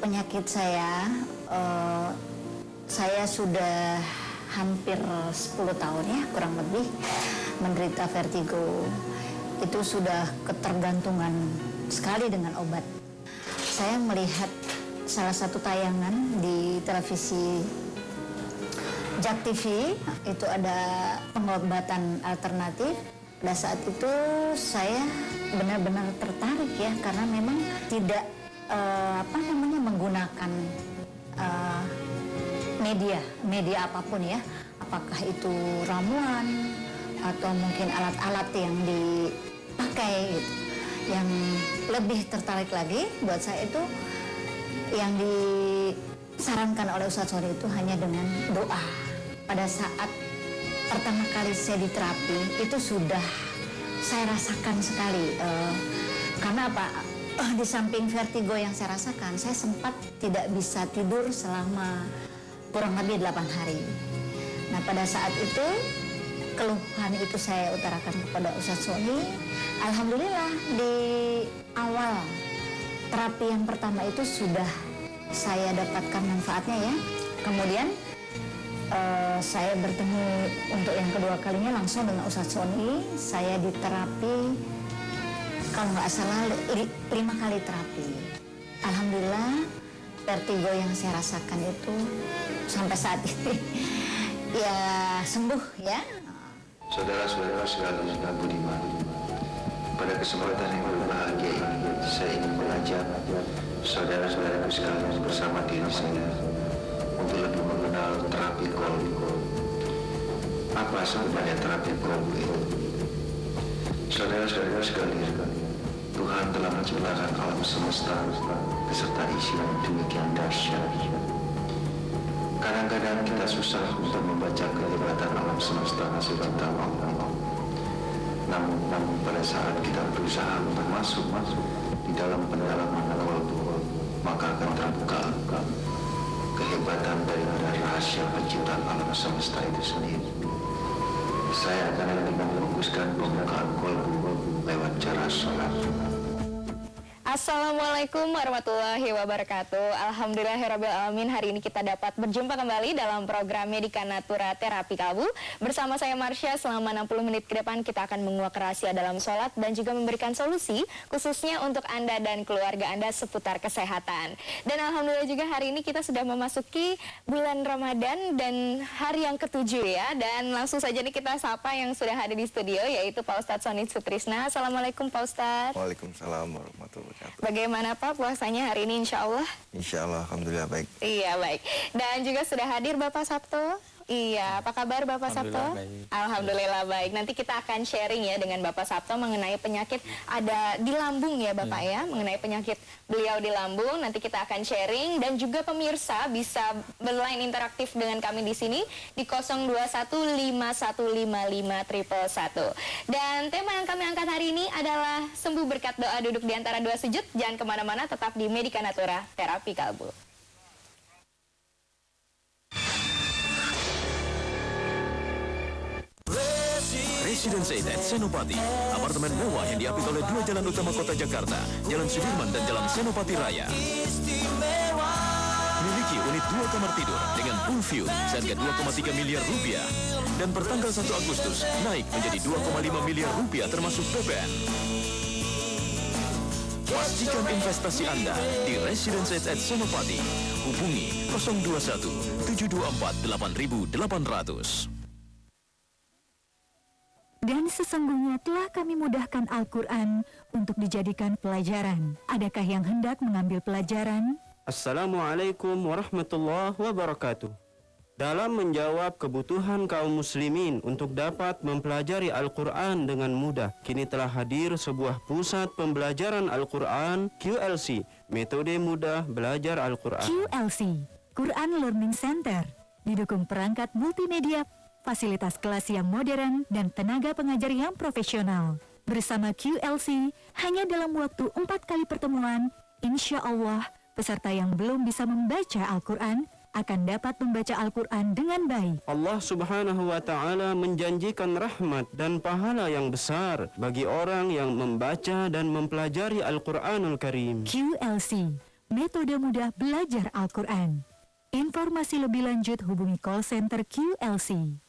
penyakit saya sudah hampir 10 tahun ya, kurang lebih menderita vertigo. Itu sudah ketergantungan sekali dengan obat. Saya melihat salah satu tayangan di televisi JAK TV, itu ada pengobatan alternatif. Pada saat itu saya benar-benar tertarik ya, karena memang tidak menggunakan media apapun ya, apakah itu ramuan atau mungkin alat-alat yang dipakai gitu. Yang lebih tertarik lagi buat saya itu yang disarankan oleh Ustadz Sony itu hanya dengan doa. Pada saat pertama kali saya di terapi itu sudah saya rasakan sekali, karena apa? Di samping vertigo yang saya rasakan, saya sempat tidak bisa tidur selama kurang lebih 8 hari. Nah, pada saat itu keluhan itu saya utarakan kepada Ustadz Sony. Alhamdulillah di awal terapi yang pertama itu sudah saya dapatkan manfaatnya ya. Kemudian saya bertemu untuk yang kedua kalinya langsung dengan Ustadz Sony. Saya diterapi kalau nggak salah 5 kali terapi. Alhamdulillah vertigo yang saya rasakan itu sampai saat ini ya sembuh ya. Saudara-saudara sekalian yang budiman, pada kesempatan yang berbahagia ini saya ingin mengajak saudara-saudara sekalian bersama diri saya untuk lebih mengenal terapi kolbu. Apa sebenarnya terapi kolbu itu? Saudara-saudara sekalian, Tuhan telah menciptakan alam semesta beserta isi yang demikian dahsyat. Kadang-kadang kita susah untuk membaca kehebatan alam semesta hasil ciptaan Allah. Namun pada saat kita berusaha untuk masuk di dalam pendalaman kolbu, maka akan terbuka kehebatan daripada rahasia penciptaan alam semesta itu sendiri. Saya akan lebih memfokuskan pembukaan kolbu lewat cara sholat. Assalamualaikum warahmatullahi wabarakatuh. Alhamdulillahirrabbilalamin. Hari ini kita dapat berjumpa kembali dalam program Medika Natura Terapi Kalbu. Bersama saya Marsha, selama 60 menit ke depan kita akan menguak rahasia dalam sholat dan juga memberikan solusi khususnya untuk Anda dan keluarga Anda seputar kesehatan. Dan Alhamdulillah juga hari ini kita sudah memasuki bulan Ramadan dan hari yang ke-7 ya. Dan langsung saja nih kita sapa yang sudah hadir di studio, yaitu Pak Ustadz Sony Sutrisna. Assalamualaikum Pak Ustadz. Waalaikumsalam warahmatullahi wabarakatuh. Bagaimana Pak puasanya hari ini, insya Allah? Insya Allah, alhamdulillah baik. Iya, baik. Dan juga sudah hadir Bapak Sabto. Iya, apa kabar Bapak Sabto? Baik. Alhamdulillah baik. Nanti kita akan sharing ya dengan Bapak Sabto mengenai penyakit ada di lambung ya Bapak ya, mengenai penyakit beliau di lambung. Nanti kita akan sharing dan juga pemirsa bisa berline interaktif dengan kami di sini di 0215155111. Dan tema yang kami angkat hari ini adalah sembuh berkat doa duduk di antara dua sujud. Jangan kemana-mana, tetap di Medika Natura Terapi Kalbu. Residence Inn at Senopati, apartemen mewah yang diapit oleh 2 jalan utama kota Jakarta, Jalan Sudirman dan Jalan Senopati Raya. Memiliki unit 2 kamar tidur dengan pool view seharga 2,3 miliar rupiah. Dan pertanggal 1 Agustus naik menjadi 2,5 miliar rupiah termasuk BPN. Pastikan investasi Anda di Residence Inn at Senopati. Hubungi 021 724 8800. Dan sesungguhnya telah kami mudahkan Al-Quran untuk dijadikan pelajaran. Adakah yang hendak mengambil pelajaran? Assalamualaikum warahmatullahi wabarakatuh. Dalam menjawab kebutuhan kaum muslimin untuk dapat mempelajari Al-Quran dengan mudah, kini telah hadir sebuah pusat pembelajaran Al-Quran QLC, metode mudah belajar Al-Quran. QLC, Quran Learning Center, didukung perangkat multimedia, fasilitas kelas yang modern, dan tenaga pengajar yang profesional. Bersama QLC, hanya dalam waktu 4 kali pertemuan, insya Allah, peserta yang belum bisa membaca Al-Quran akan dapat membaca Al-Quran dengan baik. Allah Subhanahu wa Ta'ala menjanjikan rahmat dan pahala yang besar bagi orang yang membaca dan mempelajari Al-Quranul Karim. QLC, metode mudah belajar Al-Quran. Informasi lebih lanjut hubungi call center QLC.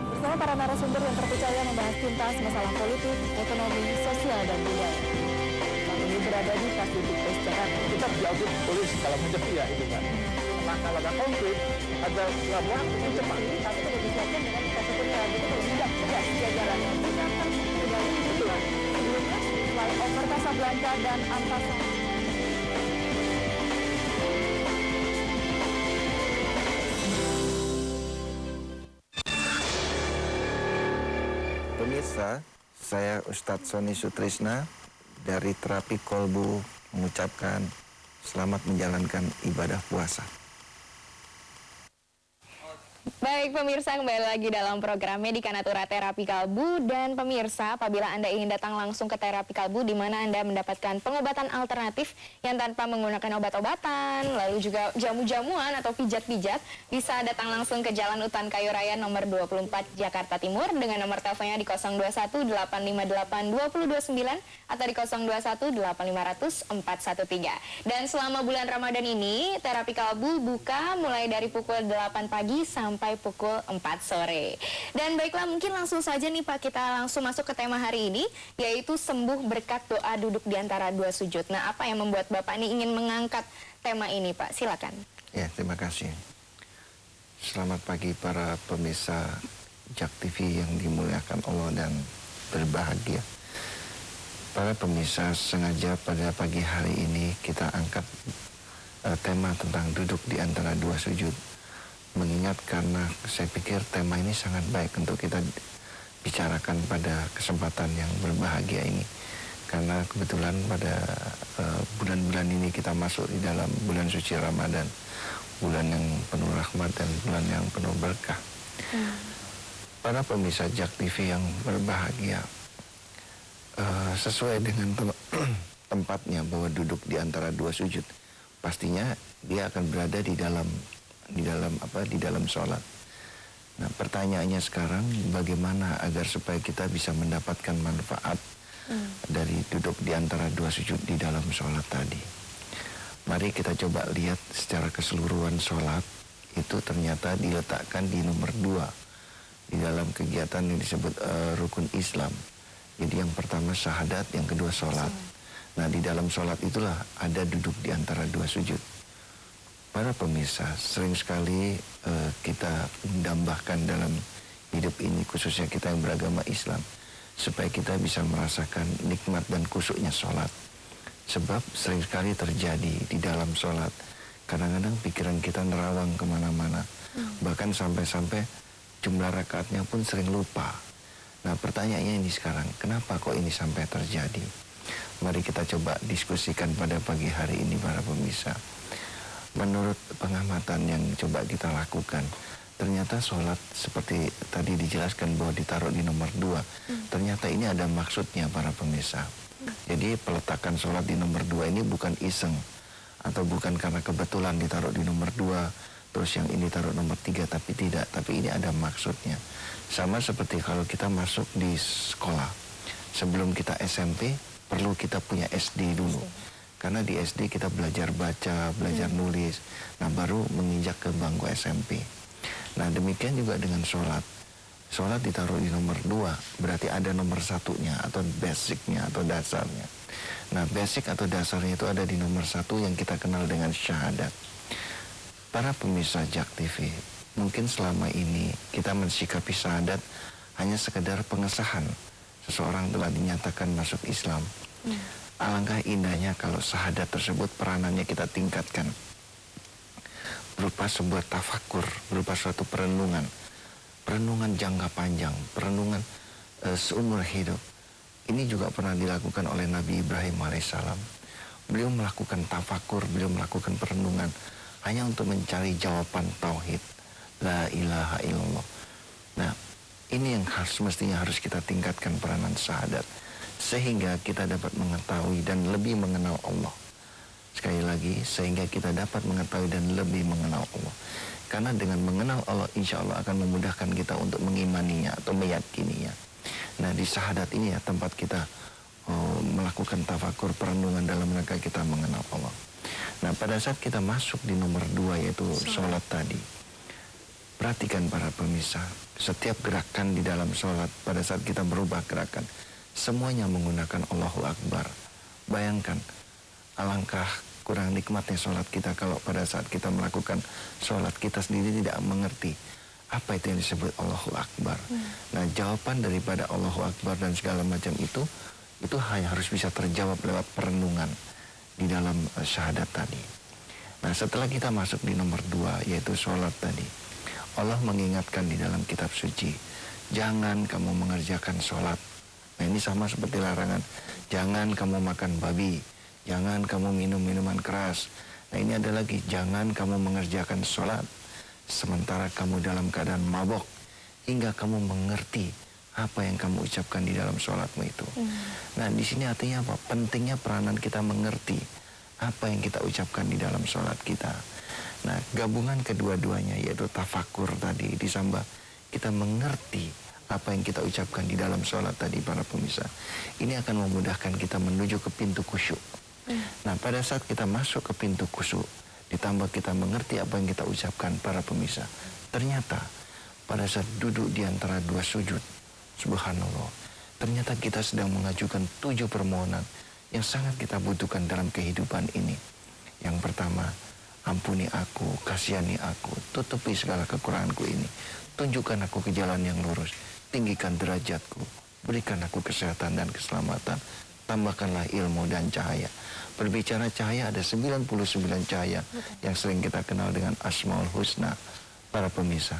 Bersama para narasumber yang terpercaya membahas tuntas masalah politik, ekonomi, sosial, dan budaya. Kami ini berada di Pasifik Place Jakarta. Kita diaudit polisi kalau mencegah itu kan. Nah kalau ada konflik, ada laporan itu cepat. Tapi sudah disiapkan dengan infrastrukturnya gitu loh, tidak tegas jajarannya. Disiapkan sudah itu kan. Sebelumnya, flyover Casablanca dan Antasari. Pemirsa, saya Ustadz Sony Sutrisna dari Terapi Kolbu mengucapkan selamat menjalankan ibadah puasa. Baik pemirsa, kembali lagi dalam program Medika Natura Terapi Kalbu. Dan pemirsa, apabila Anda ingin datang langsung ke Terapi Kalbu, di mana Anda mendapatkan pengobatan alternatif yang tanpa menggunakan obat-obatan, lalu juga jamu-jamuan atau pijat-pijat, bisa datang langsung ke Jalan Utan Kayu Raya nomor 24 Jakarta Timur dengan nomor teleponnya di 021-858-2029 atau di 021-8500-413. Dan selama bulan Ramadan ini, Terapi Kalbu buka mulai dari pukul 8 pagi sampai pukul 4 sore. Dan baiklah, mungkin langsung saja nih Pak, kita langsung masuk ke tema hari ini, yaitu sembuh berkat doa duduk di antara dua sujud. Nah, apa yang membuat Bapak ini ingin mengangkat tema ini, Pak? Silakan. Ya, terima kasih. Selamat pagi para pemirsa JAK TV yang dimuliakan Allah dan berbahagia. Para pemirsa, sengaja pada pagi hari ini kita angkat tema tentang duduk di antara dua sujud. Mengingat karena saya pikir tema ini sangat baik untuk kita bicarakan pada kesempatan yang berbahagia ini. Karena kebetulan pada bulan-bulan ini kita masuk di dalam bulan suci Ramadan. Bulan yang penuh rahmat dan bulan yang penuh berkah. Para pemirsa JAK TV yang berbahagia, sesuai dengan tempatnya bahwa duduk di antara dua sujud, pastinya dia akan berada di dalam sholat. Nah, pertanyaannya sekarang, bagaimana agar supaya kita bisa mendapatkan manfaat dari duduk di antara dua sujud di dalam sholat tadi. Mari kita coba lihat secara keseluruhan sholat itu ternyata diletakkan di nomor 2 di dalam kegiatan yang disebut rukun Islam. Jadi yang pertama syahadat, yang kedua sholat. Nah, di dalam sholat itulah ada duduk di antara dua sujud. Para pemirsa, sering sekali kita mendambahkan dalam hidup ini, khususnya kita yang beragama Islam, supaya kita bisa merasakan nikmat dan khusyuknya sholat. Sebab sering sekali terjadi di dalam sholat, kadang-kadang pikiran kita nerawang kemana-mana, bahkan sampai-sampai jumlah rakaatnya pun sering lupa. Nah, pertanyaannya ini sekarang, kenapa kok ini sampai terjadi? Mari kita coba diskusikan pada pagi hari ini para pemirsa. Menurut pengamatan yang coba kita lakukan, ternyata sholat seperti tadi dijelaskan bahwa ditaruh di nomor 2, ternyata ini ada maksudnya para pemirsa. Jadi peletakan sholat di nomor 2 ini bukan iseng, atau bukan karena kebetulan ditaruh di nomor 2, terus yang ini taruh nomor 3, tapi tidak. Tapi ini ada maksudnya. Sama seperti kalau kita masuk di sekolah, sebelum kita SMP, perlu kita punya SD dulu. Karena di SD kita belajar baca, belajar nulis. Nah, baru menginjak ke bangku SMP. Nah, demikian juga dengan sholat. Sholat ditaruh di nomor 2, berarti ada nomor 1-nya, atau basicnya, atau dasarnya. Nah, basic atau dasarnya itu ada di nomor 1 yang kita kenal dengan syahadat. Para pemirsa JAK TV, mungkin selama ini kita mensikapi syahadat hanya sekedar pengesahan. Seseorang telah dinyatakan masuk Islam. Alangkah indahnya kalau syahadat tersebut peranannya kita tingkatkan berupa sebuah tafakur, berupa suatu perenungan jangka panjang, perenungan seumur hidup. Ini juga pernah dilakukan oleh Nabi Ibrahim alaihissalam. beliau melakukan tafakur, beliau melakukan perenungan hanya untuk mencari jawaban tauhid, la ilaha illallah. Nah, ini yang mestinya harus kita tingkatkan peranan syahadat, sehingga kita dapat mengetahui dan lebih mengenal Allah. Sekali lagi, sehingga kita dapat mengetahui dan lebih mengenal Allah. Karena dengan mengenal Allah, insya Allah akan memudahkan kita untuk mengimaninya atau meyakininya. Nah, di syahadat ini ya tempat kita melakukan tafakur, perenungan dalam rangka kita mengenal Allah. Nah, pada saat kita masuk di nomor 2 yaitu sholat tadi, perhatikan para pemirsa, setiap gerakan di dalam sholat pada saat kita berubah gerakan, semuanya menggunakan Allahu Akbar. Bayangkan, alangkah kurang nikmatnya sholat kita kalau pada saat kita melakukan sholat kita sendiri tidak mengerti apa itu yang disebut Allahu Akbar. Nah, jawaban daripada Allahu Akbar dan segala macam itu hanya harus bisa terjawab lewat perenungan di dalam syahadat tadi. Nah, setelah kita masuk di nomor 2 yaitu sholat tadi, Allah mengingatkan di dalam kitab suci, jangan kamu mengerjakan sholat. Nah, ini sama seperti larangan, jangan kamu makan babi, jangan kamu minum minuman keras. Nah, ini ada lagi, jangan kamu mengerjakan sholat sementara kamu dalam keadaan mabok, hingga kamu mengerti apa yang kamu ucapkan di dalam sholatmu itu. Nah, di sini artinya apa? Pentingnya peranan kita mengerti apa yang kita ucapkan di dalam sholat kita. Nah, gabungan kedua-duanya yaitu tafakur tadi disambah kita mengerti apa yang kita ucapkan di dalam sholat tadi para pemirsa. Ini akan memudahkan kita menuju ke pintu khusyuk. Nah, pada saat kita masuk ke pintu khusyuk, ditambah kita mengerti apa yang kita ucapkan para pemirsa, ternyata pada saat duduk di antara 2 sujud, subhanallah, ternyata kita sedang mengajukan 7 permohonan yang sangat kita butuhkan dalam kehidupan ini. Yang pertama, ampuni aku, kasihani aku, tutupi segala kekuranganku ini, tunjukkan aku ke jalan yang lurus, tinggikan derajatku, berikan aku kesehatan dan keselamatan, tambahkanlah ilmu dan cahaya. Berbicara cahaya, ada 99 cahaya yang sering kita kenal dengan Asmaul Husna para pemirsa.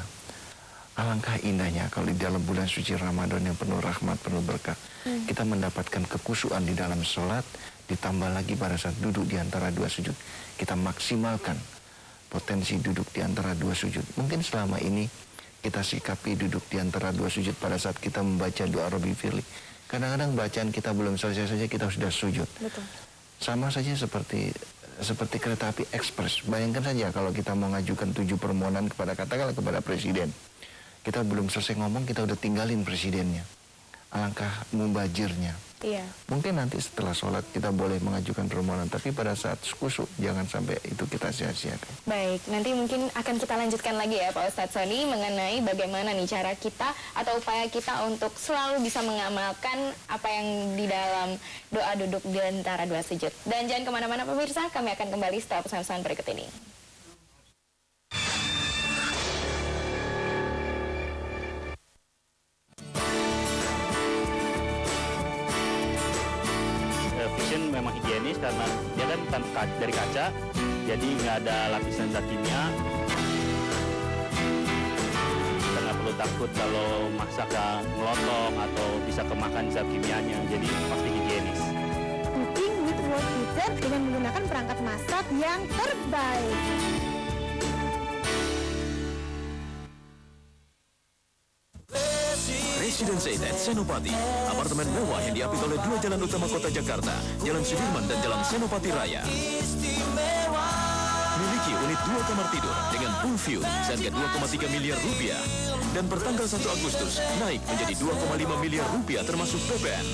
Alangkah indahnya kalau di dalam bulan suci Ramadan yang penuh rahmat, penuh berkah, kita mendapatkan kekhusyuan di dalam sholat, ditambah lagi pada saat duduk di antara 2 sujud. Kita maksimalkan potensi duduk di antara 2 sujud. Mungkin selama ini kita sikapi duduk di antara 2 sujud pada saat kita membaca doa Rabbi Firli. Kadang-kadang bacaan kita belum selesai saja kita sudah sujud. Betul. Sama saja seperti kereta api ekspres. Bayangkan saja kalau kita mau ngajukan 7 permohonan katakanlah kepada presiden. Kita belum selesai ngomong, kita udah tinggalin presidennya. Alangkah mubazirnya. Iya. Mungkin nanti setelah sholat kita boleh mengajukan permohonan, tapi pada saat khusyuk jangan sampai itu kita sia-siakan. Baik, nanti mungkin akan kita lanjutkan lagi ya Pak Ustadz Sony mengenai bagaimana nih cara kita atau upaya kita untuk selalu bisa mengamalkan apa yang di dalam doa duduk di antara 2 sujud. Dan jangan kemana-mana pemirsa, kami akan kembali setelah pesan-pesan berikut ini. Vision memang higienis karena dia kan dari kaca, jadi nggak ada lapisan zat kimia. Kita nggak perlu takut kalau masak ngelotong atau bisa kemakan zat kimianya, jadi pasti higienis. Cooking with World Kitchen dengan menggunakan perangkat masak yang terbaik. Residence Inn Senopati, apartemen mewah yang diapit oleh 2 jalan utama kota Jakarta, Jalan Sudirman dan Jalan Senopati Raya. Miliki unit 2 kamar tidur dengan pool view seharga 2,3 miliar rupiah. Dan pertanggal 1 Agustus naik menjadi 2,5 miliar rupiah termasuk PPN.